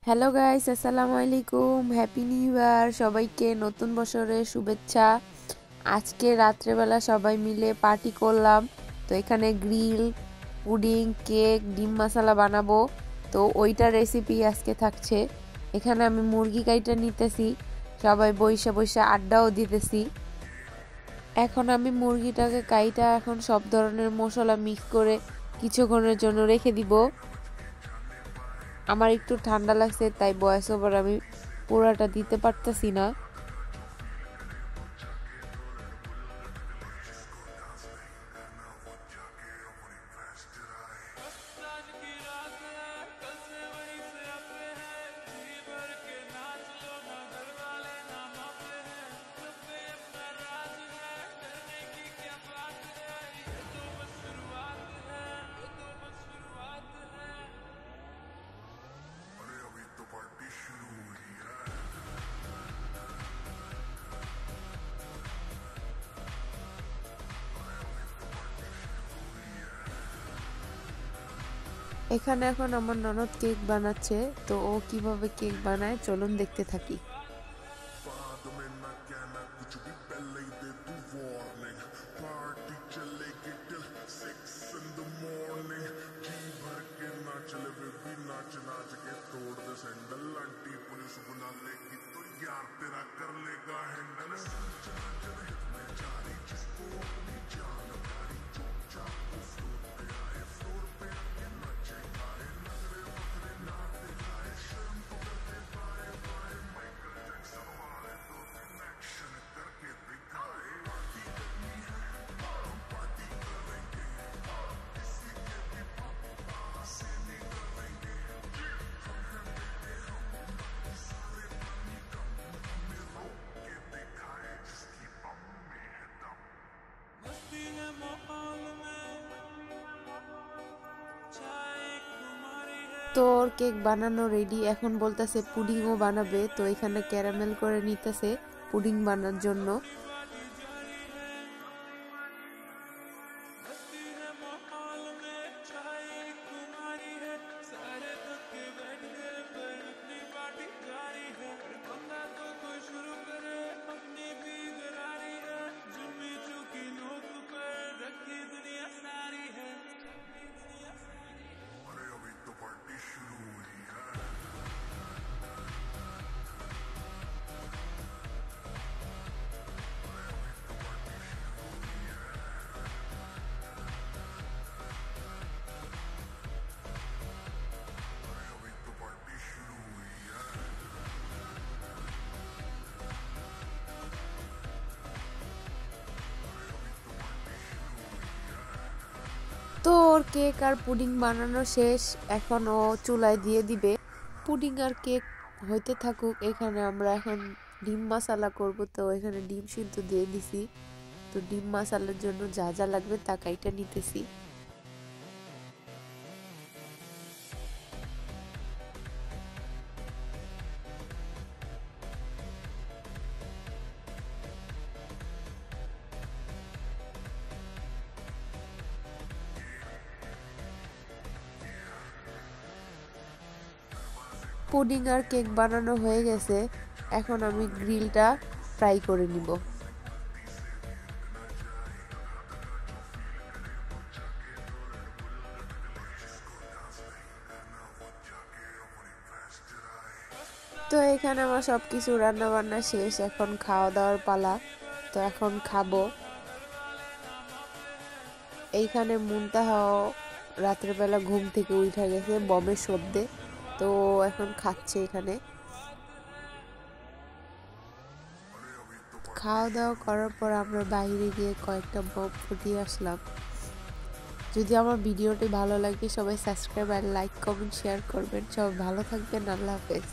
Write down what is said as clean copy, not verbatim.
Hello guys, আসসালামু আলাইকুম। Happy new year. সবাইকে নতুন বছরের শুভেচ্ছা। আজকে রাত্রেবেলা সবাই মিলে পার্টি করলাম। তো এখানে গ্রিল, পুডিং, কেক, ডিম মশলা বানাবো। তো ওইটার রেসিপি আজকে থাকছে। এখানে আমি মুরগি কাইটা নিতেছি, সবাই বইসা বইসা আড্ডাও দিতেছি। এখন আমি মুরগিটাকে কাইটা এখন সব ধরনের মশলা মিক্স করে কিছুক্ষণের জন্য রেখে দিব। আমার একটু ঠান্ডা লাগছে, তাই ভয়েস ওভার আমি পুরাটা দিতে পারতেছি না। এখানে এখন আমার ননদ কেক বানাচ্ছে। তো ও কিভাবে কেক বানায় চলুন দেখতে থাকি। তো ওর কেক বানানো রেডি। এখন বলতেছে পুডিংও বানাবে। তো এখানে ক্যারামেল করে নিতেছে পুডিং বানানোর জন্য। তো ওর কেক আর পুডিং বানানো শেষ। এখন ও চুলায় দিয়ে দিবে। পুডিং আর কেক হইতে থাকুক। এখানে আমরা এখন ডিম মশলা করব। তো এখানে ডিম সিদ্ধ দিয়ে দিছি। তো ডিম মশলার জন্য যা যা লাগবে তা কাইটা নিতেছি। পুডিং আর কেক বানানো হয়ে গেছে। এখন আমি গ্রিলটা ফ্রাই করে নিব। তো এখানে আমার সবকিছু রান্না বান্না শেষ। এখন খাওয়া দাওয়ার পালা। তো এখন খাবো। এইখানে মুনতাহাও রাত্রেবেলা ঘুম থেকে উঠে গেছে বমের শব্দে। তো এখন খাচ্ছে এখানে। খাওয়া দাওয়া করার পর আমরা বাইরে গিয়ে কয়েকটা বম ফুটিয়ে আসলাম। যদি আমার ভিডিওটি ভালো লাগে সবাই সাবস্ক্রাইব আর লাইক কমেন্ট শেয়ার করবেন। সবাই ভালো থাকবেন। আল্লাহ হাফেজ।